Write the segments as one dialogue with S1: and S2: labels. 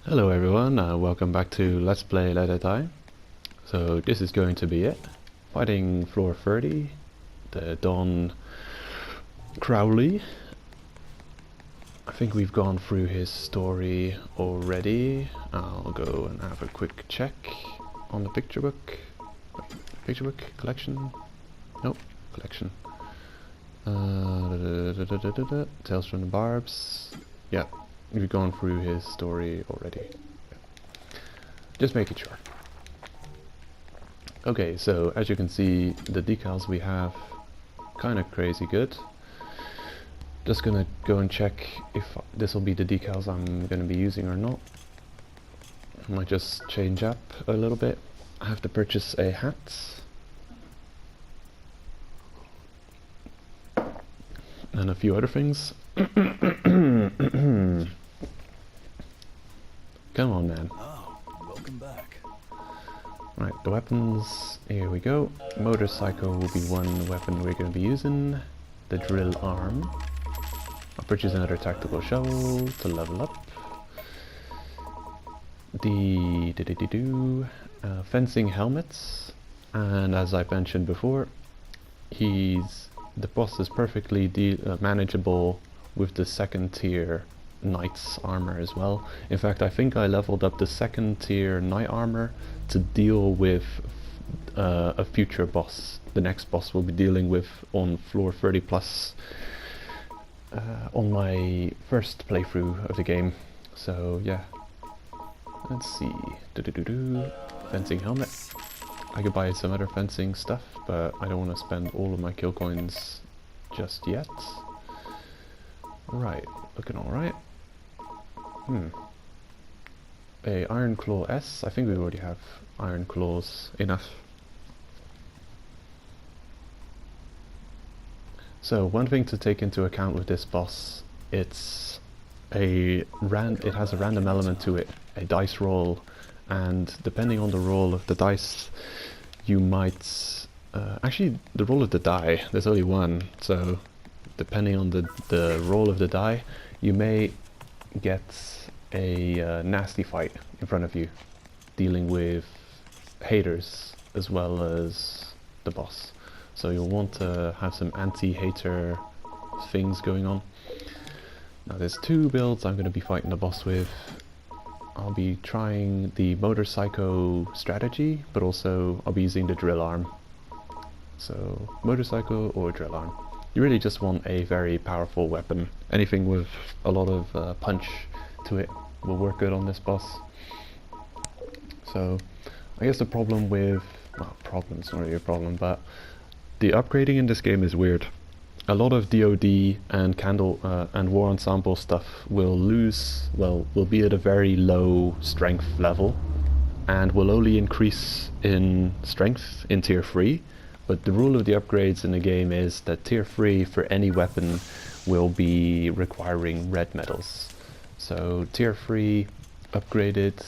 S1: Hello everyone, welcome back to Let's Play Let It Die. So this is going to be it. Fighting floor 30, the Don Crowley. I think we've gone through his story already. I'll go and have a quick check on the picture book. Picture book? Collection? Nope, collection. Tales from the Barbs. Yeah. We've gone through his story already. Just making sure. Okay, so as you can see, the decals we have kind of crazy good. Just gonna go and check if this will be the decals I'm gonna be using or not. Might just change up a little bit. I have to purchase a hat and a few other things. Come on, man.
S2: Oh, welcome back.
S1: Right, the weapons, here we go. Motorcycle will be one weapon we're going to be using. The drill arm. I'll purchase another tactical shovel to level up. The fencing helmets. And as I mentioned before, the boss is perfectly manageable with the second tier knight's armor as well. In fact, I think I leveled up the second tier knight armor to deal with a future boss. The next boss we'll be dealing with on floor 30 plus on my first playthrough of the game. So yeah, let's see. Fencing helmet. I could buy some other fencing stuff, but I don't want to spend all of my kill coins just yet. Right, looking alright. A Iron Claw S. I think we already have Iron Claws enough. So one thing to take into account with this boss, it has a random element to it, a dice roll, and depending on the roll of the dice, you might actually the roll of the die. There's only one, so depending on the roll of the die, you may get a nasty fight in front of you, dealing with haters as well as the boss. So you'll want to have some anti-hater things going on. Now there's two builds I'm going to be fighting the boss with. I'll be trying the motorcycle strategy, but also I'll be using the drill arm. So motorcycle or drill arm. You really just want a very powerful weapon. Anything with a lot of punch to it will work good on this boss. So I guess the problem with, well, problem's not really a problem, but the upgrading in this game is weird. A lot of DoD and and War Ensemble stuff will be at a very low strength level and will only increase in strength in tier 3. But the rule of the upgrades in the game is that tier 3 for any weapon will be requiring red medals. So tier 3 upgraded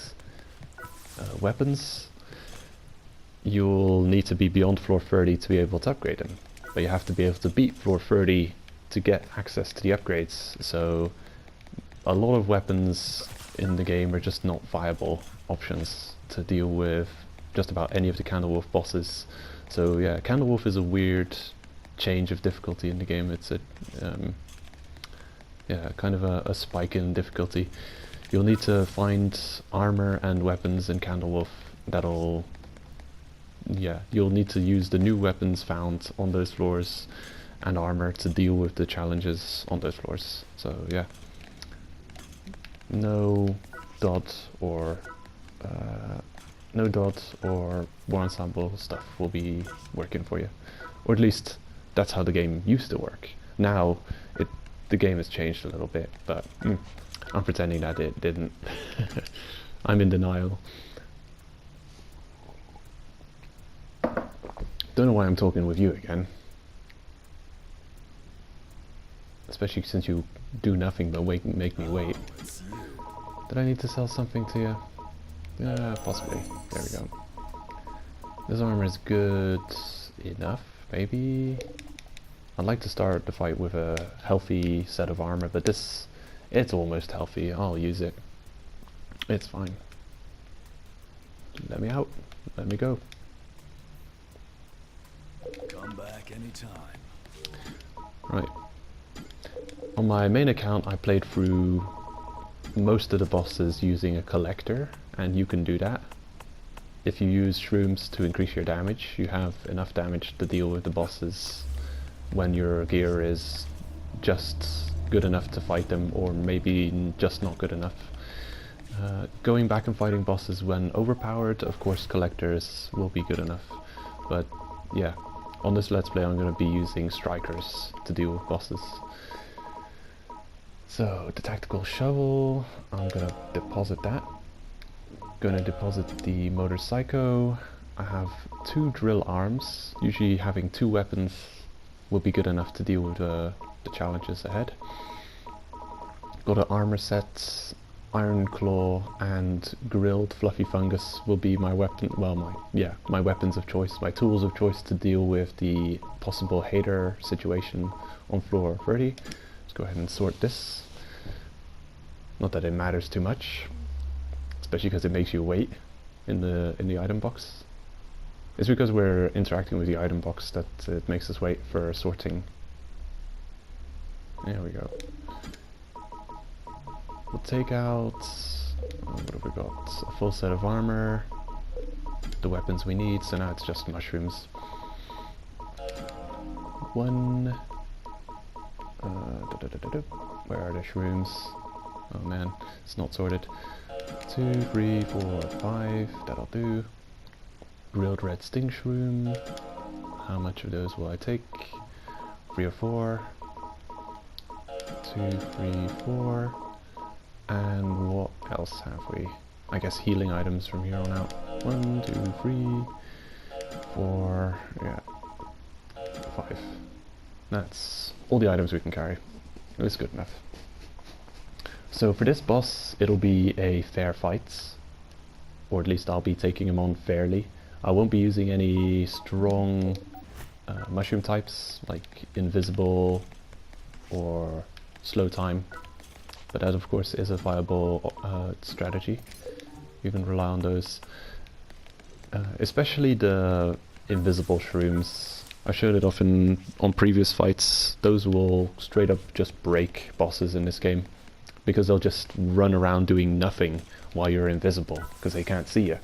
S1: weapons, you'll need to be beyond floor 30 to be able to upgrade them. But you have to be able to beat floor 30 to get access to the upgrades. So a lot of weapons in the game are just not viable options to deal with just about any of the Candlewolf bosses. So yeah, Candlewolf is a weird change of difficulty in the game. It's a yeah, kind of a spike in difficulty. You'll need to find armor and weapons in Candlewolf that'll, yeah, you'll need to use the new weapons found on those floors and armor to deal with the challenges on those floors. So yeah, no dot or War Ensemble stuff will be working for you, or at least that's how the game used to work. Now the game has changed a little bit, but I'm pretending that it didn't. I'm in denial. Don't know why I'm talking with you again, especially since you do nothing but make me wait. Did I need to sell something to you? Yeah, possibly. There we go. This armor is good enough, maybe. I'd like to start the fight with a healthy set of armor, but it's almost healthy. I'll use it. It's fine. Let me out. Let me go.
S2: Come back anytime.
S1: Right. On my main account I played through most of the bosses using a collector, and you can do that. If you use shrooms to increase your damage, you have enough damage to deal with the bosses when your gear is just good enough to fight them, or maybe just not good enough. Going back and fighting bosses when overpowered, of course collectors will be good enough. But yeah, on this Let's Play I'm going to be using strikers to deal with bosses. So, the tactical shovel, I'm going to deposit that. Going to deposit the motor psycho. I have 2 drill arms. Usually having 2 weapons will be good enough to deal with the challenges ahead. Got an armor set. Iron claw and grilled fluffy fungus will be my weapon. Well, my weapons of choice, my tools of choice to deal with the possible hater situation on floor 30. Let's go ahead and sort this. Not that it matters too much, especially because it makes you wait in the item box. It's because we're interacting with the item box that it makes us wait for sorting. There we go. We'll take out, what have we got? A full set of armor, the weapons we need, so now it's just mushrooms. 1, where are the shrooms? Oh man, it's not sorted. 2, 3, 4, 5, that'll do. Grilled red sting shroom, how much of those will I take? 3 or 4. 2, 3, 4. And what else have we? I guess healing items from here on out. 1, 2, 3, 4, yeah, 5. That's all the items we can carry. It's good enough. So for this boss, it'll be a fair fight, or at least I'll be taking him on fairly. I won't be using any strong mushroom types like invisible or slow time. But that of course is a viable strategy. You can rely on those. Especially the invisible shrooms. I showed it off on previous fights. Those will straight up just break bosses in this game, because they'll just run around doing nothing while you're invisible, because they can't see you.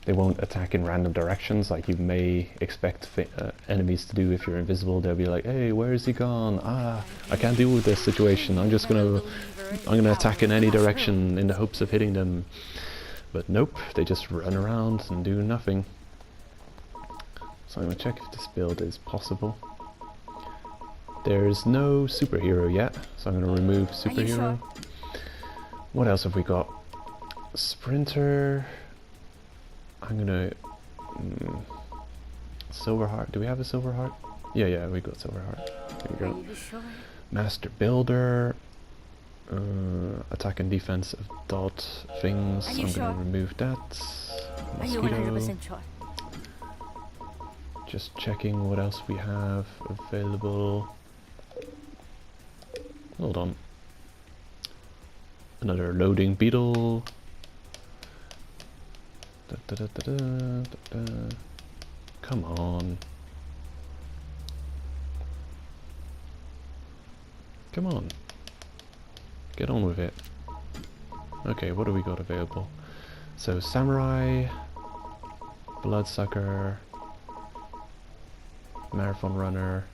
S1: They won't attack in random directions like you may expect enemies to do if you're invisible. They'll be like, hey, where is he gone? Ah, I can't deal with this situation. I'm gonna attack in any direction in the hopes of hitting them. But nope, they just run around and do nothing. So I'm gonna check if this build is possible. There's no superhero yet, so I'm gonna remove superhero. What else have we got? Sprinter. I'm gonna silver heart. Do we have a silver heart? Yeah, we got silver heart. There you go. Master builder. Attack and defense of dot things. I'm gonna remove that. Mosquito. Just checking what else we have available. Hold on. Another loading beetle. Come on. Come on. Get on with it. Okay, what do we got available? So, samurai, bloodsucker, marathon runner,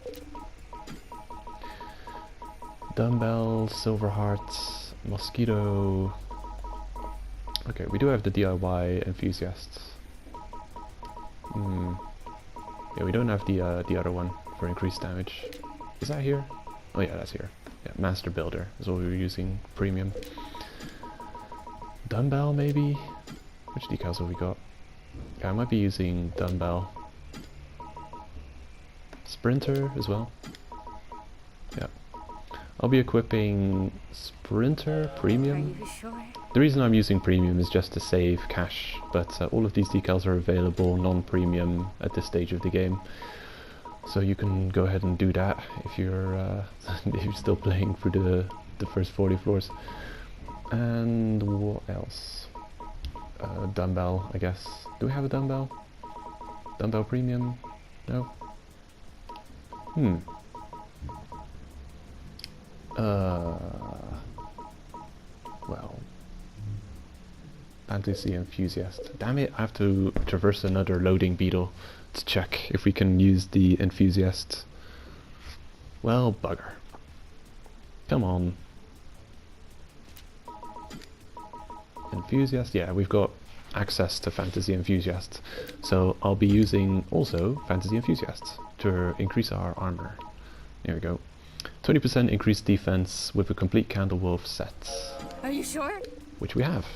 S1: dumbbell, silver hearts, mosquito. Okay, we do have the DIY enthusiasts. Yeah, we don't have the other one for increased damage. Is that here? Oh yeah, that's here. Yeah, master builder is what we were using, premium. Dumbbell maybe? Which decals have we got? Yeah, I might be using dumbbell. Sprinter as well. Yeah. I'll be equipping Sprinter Premium. The reason I'm using Premium is just to save cash, but all of these decals are available non-premium at this stage of the game. So you can go ahead and do that if you're if you're still playing through the first 40 floors. And what else? dumbbell, I guess. Do we have a dumbbell? Dumbbell premium? No? Hmm. Well. Fantasy enthusiast. Damn it, I have to traverse another loading beetle to check if we can use the enthusiast. Well, bugger. Come on. Enthusiast? Yeah, we've got access to fantasy enthusiast. So I'll be using also fantasy enthusiast to increase our armor. There we go. 20% increased defense with a complete candle wolf set.
S3: Are you sure?
S1: Which we have.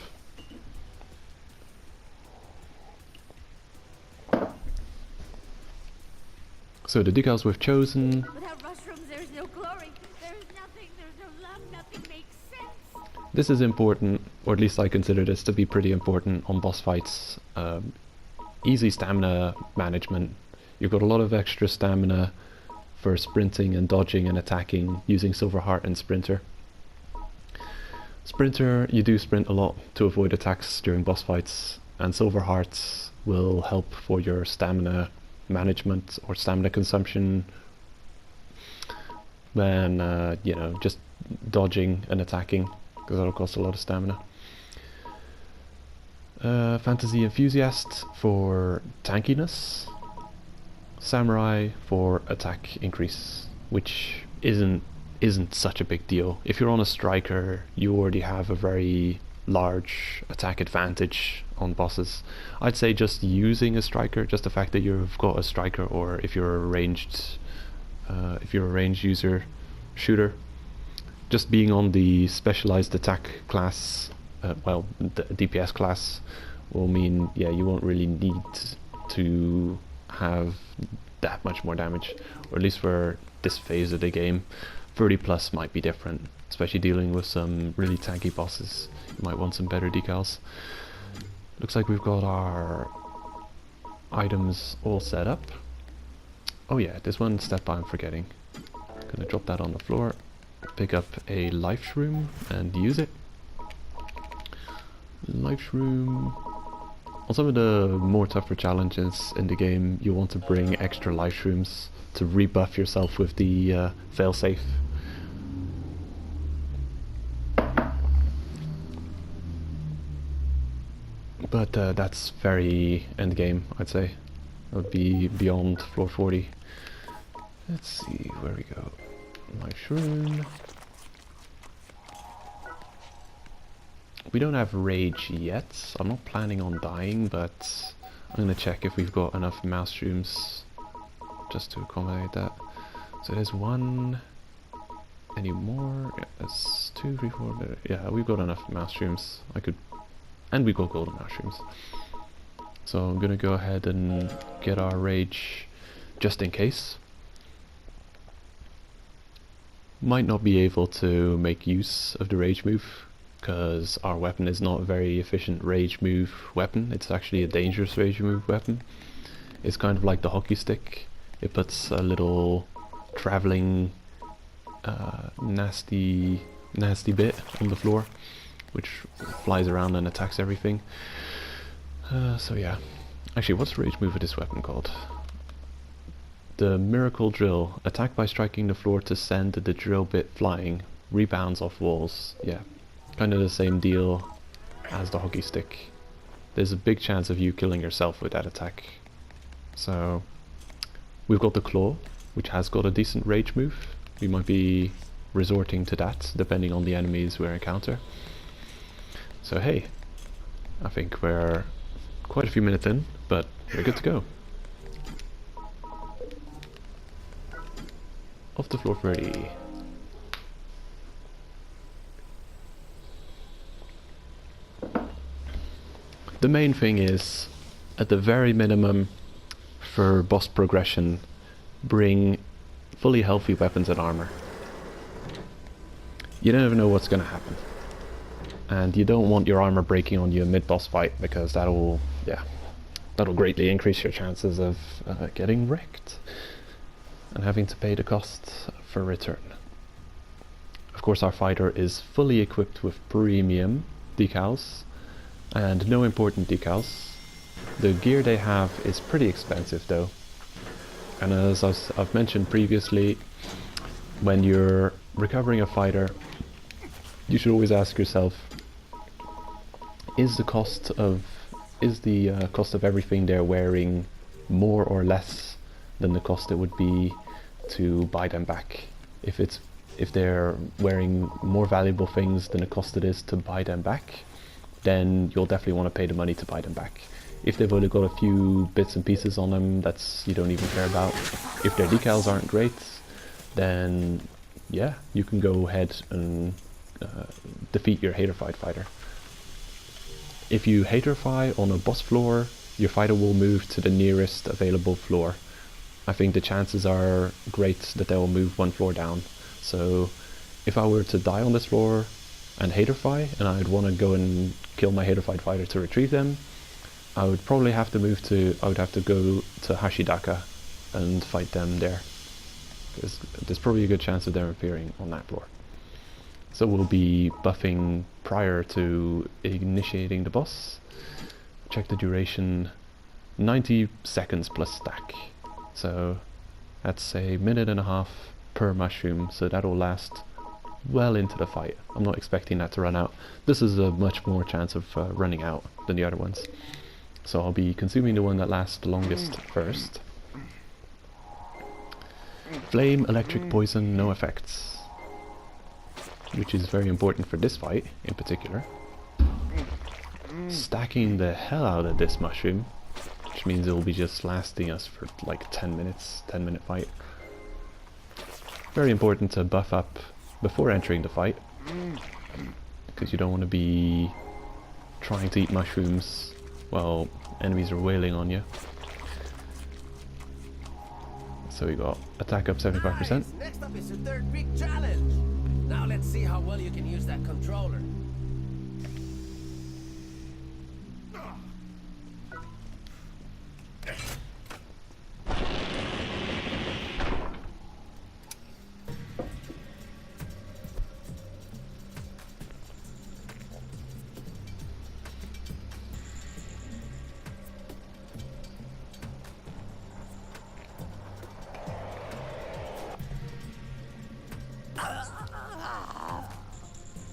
S1: So the decals we've chosen.
S3: Without mushrooms, there's no glory. There's nothing. There's no love. Nothing makes sense.
S1: This is important, or at least I consider this to be pretty important on boss fights. Easy stamina management. You've got a lot of extra stamina for sprinting and dodging and attacking using Silver Heart and Sprinter. Sprinter, you do sprint a lot to avoid attacks during boss fights, and Silver Heart will help for your stamina management or stamina consumption when you know, just dodging and attacking, because that'll cost a lot of stamina. Fantasy enthusiast for tankiness, samurai for attack increase, which isn't such a big deal. If you're on a striker, you already have a very large attack advantage on bosses. I'd say just using a striker, just the fact that you've got a striker, or if you're a ranged shooter, just being on the specialized attack class, well, the DPS class, will mean, yeah, you won't really need to have that much more damage, or at least for this phase of the game. 30 plus might be different, especially dealing with some really tanky bosses. You might want some better decals. Looks like we've got our items all set up. Oh yeah, there's one step I'm forgetting. Gonna drop that on the floor, pick up a life shroom and use it. Life shroom. On some of the more tougher challenges in the game, you want to bring extra life shrooms to rebuff yourself with the failsafe. But that's very end game, I'd say. That would be beyond floor 40. Let's see where we go. Life shroom. We don't have rage yet. I'm not planning on dying, but I'm gonna check if we've got enough mouse shrooms just to accommodate that. So there's one. Any more? Yeah, that's 2, 3, 4. Yeah, we've got enough mouse shrooms. And we got golden mushrooms. So I'm gonna go ahead and get our rage just in case. Might not be able to make use of the rage move, because our weapon is not a very efficient rage move weapon. It's actually a dangerous rage move weapon. It's kind of like the hockey stick. It puts a little traveling nasty bit on the floor, which flies around and attacks everything. So yeah. Actually, what's the rage move of this weapon called? The Miracle Drill. Attack by striking the floor to send the drill bit flying. Rebounds off walls. Yeah. Kind of the same deal as the hockey stick. There's a big chance of you killing yourself with that attack. So we've got the Claw, which has got a decent rage move. We might be resorting to that depending on the enemies we encounter. So hey, I think we're quite a few minutes in, but we're good to go. Off to floor 30. The main thing is, at the very minimum, for boss progression, bring fully healthy weapons and armor. You never know what's going to happen. And you don't want your armor breaking on you mid-boss fight, because that'll greatly increase your chances of getting wrecked and having to pay the cost for return. Of course, our fighter is fully equipped with premium decals, and no important decals. The gear they have is pretty expensive though, and as I've mentioned previously, when you're recovering a fighter, you should always ask yourself, is the cost of everything they're wearing more or less than the cost it would be to buy them back? If they're wearing more valuable things than the cost it is to buy them back, then you'll definitely want to pay the money to buy them back. If they've only got a few bits and pieces on them that's you don't even care about, if their decals aren't great, then yeah, you can go ahead and defeat your haterfied fighter. If you haterfy on a boss floor, your fighter will move to the nearest available floor. I think the chances are great that they will move one floor down. So if I were to die on this floor and haterfy, and I'd want to go and kill my haterfied fighter to retrieve them, I would probably have to I would have to go to Hashidaka and fight them there. There's probably a good chance of them appearing on that floor. So we'll be buffing prior to initiating the boss. Check the duration, 90 seconds plus stack. So that's a minute and a half per mushroom, so that'll last well into the fight. I'm not expecting that to run out. This is a much more chance of running out than the other ones. So I'll be consuming the one that lasts the longest first. Flame, electric, poison, no effects. Which is very important for this fight in particular. Stacking the hell out of this mushroom, which means it will be just lasting us for like 10 minutes, 10-minute fight. Very important to buff up before entering the fight, because you don't want to be trying to eat mushrooms while enemies are wailing on you. So we got attack up 75%.
S4: Nice. Next up is your third big challenge. Now let's see how well you can use that controller.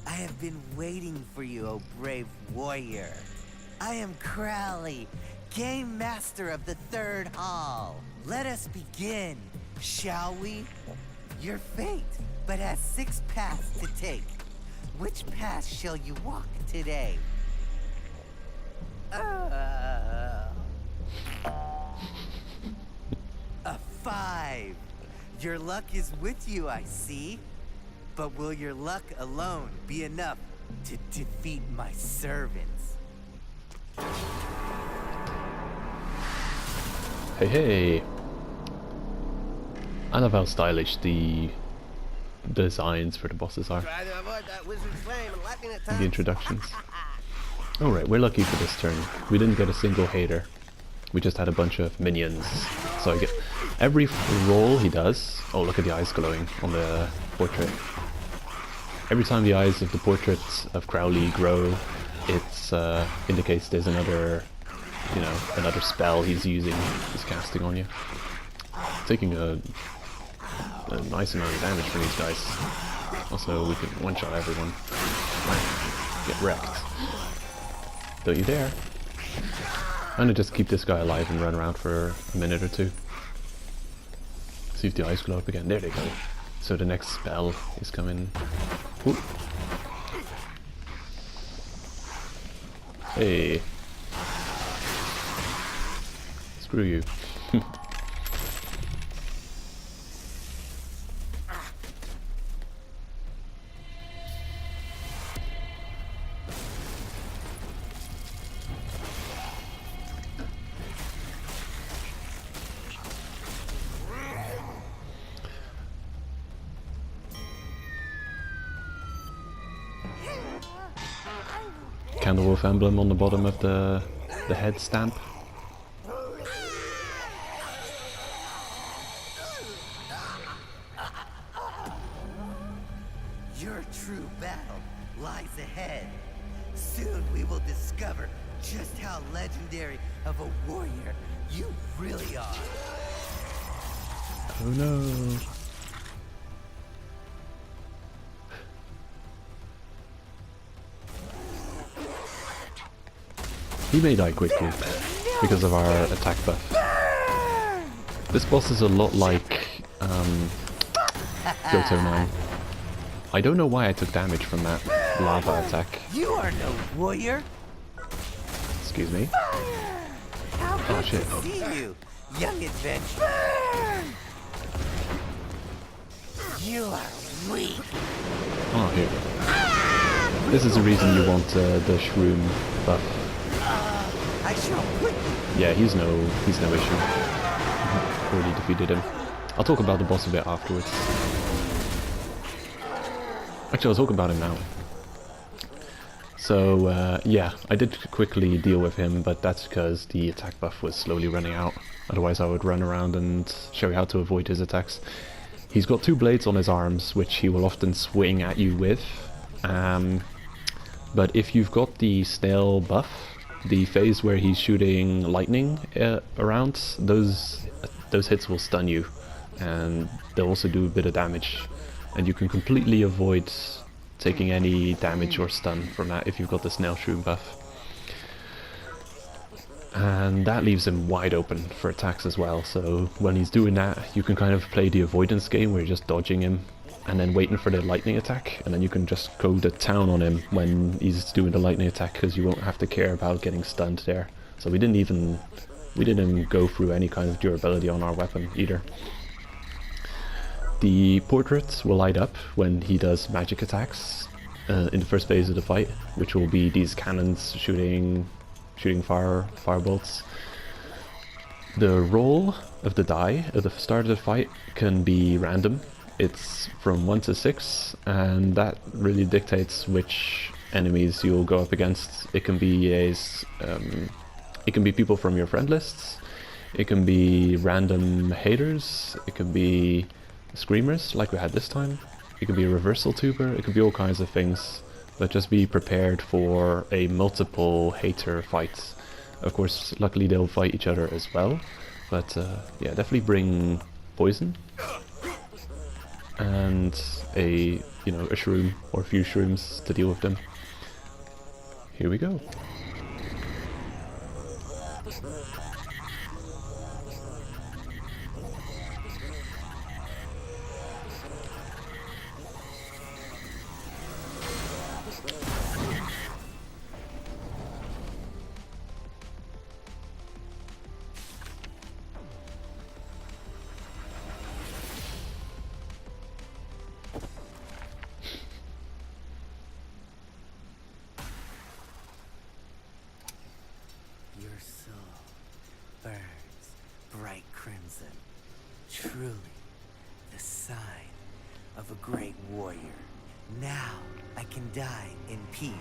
S4: I have been waiting for you, O brave warrior. I am Crowley, Game Master of the Third Hall. Let us begin, shall we? Your fate but has 6 paths to take. Which path shall you walk today? A 5. Your luck is with you, I see. But will your luck alone be enough to defeat my servants?
S1: Hey hey! I love how stylish the designs for the bosses are.
S4: Try to avoid that wizard's flame and lightning at
S1: The
S4: times.
S1: introductions. Alright, we're lucky for this turn. We didn't get a single hater. We just had a bunch of minions. So I get every roll he does. Oh, look at the eyes glowing on the portrait. Every time the eyes of the portrait of Crowley grow, it indicates there's another, another spell he's casting on you. Taking a nice amount of damage from these guys. Also, we can one-shot everyone. Get wrecked. Don't you dare. I'm gonna just keep this guy alive and run around for a minute or two. See if the eyes glow up again. There they go. So the next spell is coming. Ooh. Hey. Screw you. Candlewolf emblem on the bottom of the head stamp.
S4: Your true battle lies ahead. Soon we will discover just how legendary of a warrior you really are.
S1: Oh no. He may die quickly because of our attack buff. This boss is a lot like ytym. I don't know why I took damage from that lava attack.
S4: You are no warrior.
S1: Excuse me.
S4: How
S1: Oh
S4: good
S1: shit.
S4: to see you, young adventurer. You are weak.
S1: Oh, here we go. This is the reason you want the shroom buff.
S4: I shall put you.
S1: Yeah, he's no issue. Already defeated him. I'll talk about the boss a bit afterwards. Actually, I'll talk about him now. So, yeah, I did quickly deal with him, but that's because the attack buff was slowly running out. Otherwise I would run around and show you how to avoid his attacks. He's got 2 blades on his arms, which he will often swing at you with. But if you've got the snail buff, the phase where he's shooting lightning around, those hits will stun you, and they'll also do a bit of damage. And you can completely avoid taking any damage or stun from that if you've got the snail shroom buff. And that leaves him wide open for attacks as well, so when he's doing that you can kind of play the avoidance game where you're just dodging him and then waiting for the lightning attack, and then you can just go to town on him when he's doing the lightning attack because you won't have to care about getting stunned there. So we didn't even go through any kind of durability on our weapon either. The portrait will light up when he does magic attacks in the first phase of the fight, which will be these cannons shooting firebolts. The roll of the die at the start of the fight can be random. It's from 1 to 6, and that really dictates which enemies you'll go up against. It can be people from your friend lists, it can be random haters, it can be screamers like we had this time, it can be a reversal tuber, it can be all kinds of things, but just be prepared for a multiple hater fights. Of course, luckily they'll fight each other as well, but yeah, definitely bring poison and a shroom or a few shrooms to deal with them. Here we go.
S4: Your soul burns bright crimson, truly the sign of a great warrior. Now I can die in peace.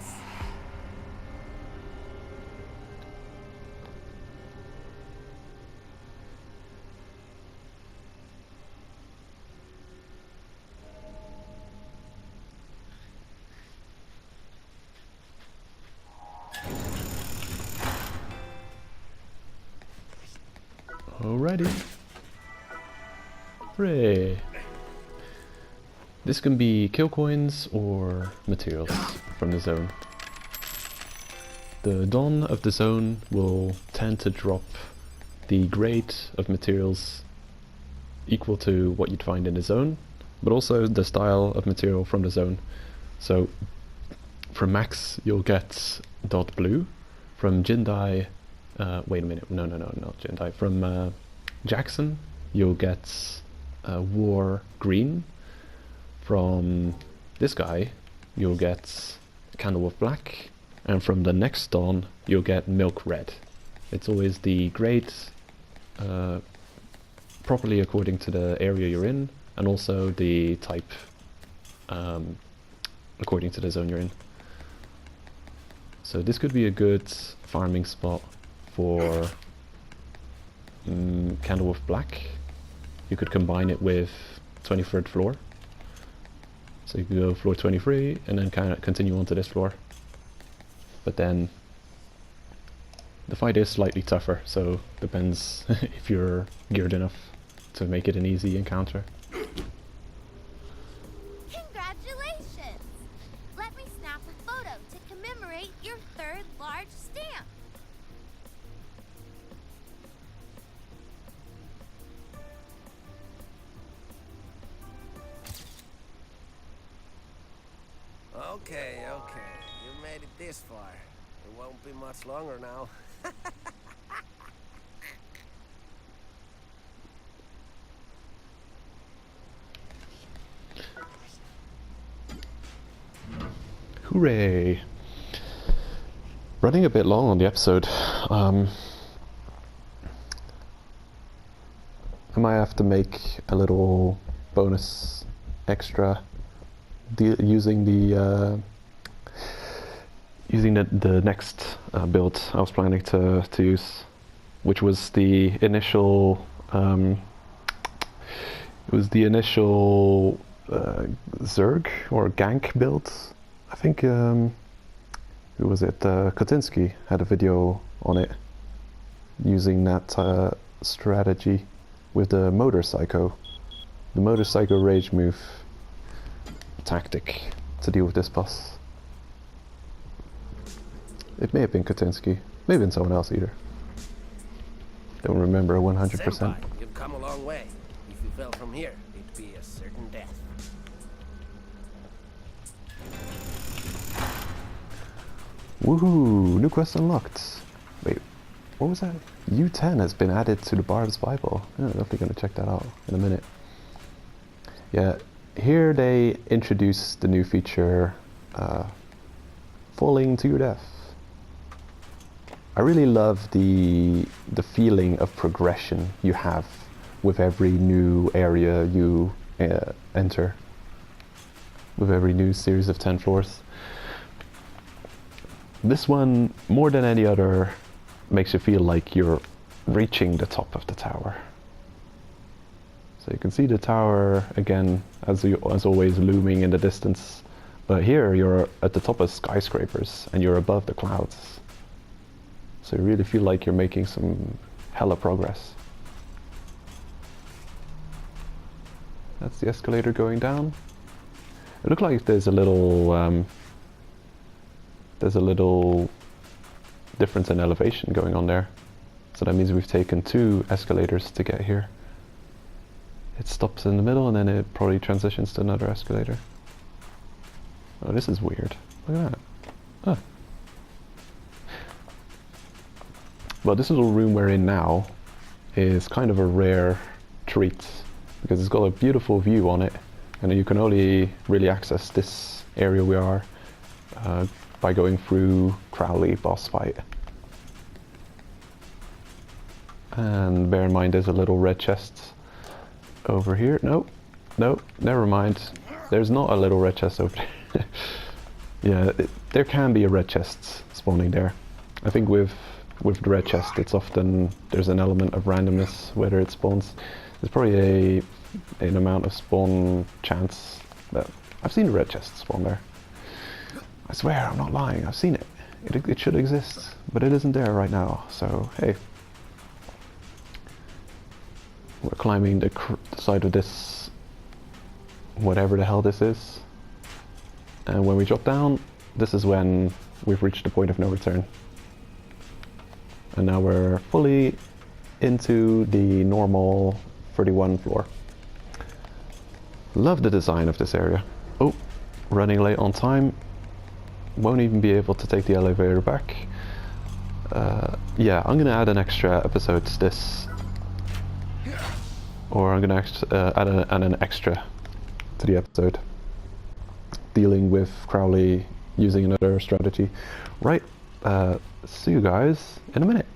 S1: Alrighty. Hooray. This can be kill coins or materials from the zone. The Dawn of the zone will tend to drop the grade of materials equal to what you'd find in the zone, but also the style of material from the zone. So from Max you'll get dot blue, from Jindai wait a minute, no, not Jindai. From Jackson, you'll get War Green. From this guy, you'll get Candle of Black. And from the next Dawn, you'll get Milk Red. It's always the grade properly according to the area you're in, and also the type according to the zone you're in. So this could be a good farming spot for Candle of Black. You could combine it with 23rd floor. So you can go floor 23 and then kind of continue on to this floor. but then the fight is slightly tougher, so depends if you're geared enough to make it an easy encounter.
S3: Congratulations! Let me snap a photo to commemorate your third large stamp.
S5: Okay, you made it this far. It won't be much longer now.
S1: Hooray! Running a bit long on the episode. I might have to make a little bonus extra using the next build I was planning to use, which was the initial Zerg or Gank build. I think who was it? Kotinsky had a video on it using that strategy with the motorcycle rage move tactic to deal with this boss. It may have been Kotinsky, may have been someone else either. Don't remember 100%.
S5: Senpai, you've come a long way. If you fell from here, it'd be a certain death.
S1: Woohoo! New quest unlocked. Wait, what was that? ytym has been added to the Bard's Bible. Yeah, I'm definitely gonna check that out in a minute. Yeah, here they introduce the new feature, falling to your death. I really love the feeling of progression you have with every new area you enter, with every new series of 10 floors. This one, more than any other, makes you feel like you're reaching the top of the tower. So you can see the tower again, as always, looming in the distance. But here you're at the top of skyscrapers and you're above the clouds. So you really feel like you're making some hella progress. That's the escalator going down. It looks like there's a little difference in elevation going on there. So that means we've taken 2 escalators to get here. It stops in the middle and then it probably transitions to another escalator. Oh, this is weird. Look at that. Huh. Well, this little room we're in now is kind of a rare treat because it's got a beautiful view on it, and you can only really access this area we are by going through Crowley boss fight. And bear in mind there's a little red chest over here. Nope, never mind. There's not a little red chest over there. Yeah, there can be a red chest spawning there. I think with the red chest, it's often there's an element of randomness whether it spawns. There's probably an amount of spawn chance, but I've seen the red chest spawn there. I swear, I'm not lying. I've seen it. It should exist, but it isn't there right now. So hey, we're climbing the side of this, whatever the hell this is. And when we drop down, this is when we've reached the point of no return. And now we're fully into the normal 31 floor. Love the design of this area. Oh, running late on time. Won't even be able to take the elevator back. Yeah, I'm gonna add an extra episode to this. Or I'm gonna add an extra to the episode, dealing with Crowley using another strategy. Right, see you guys in a minute.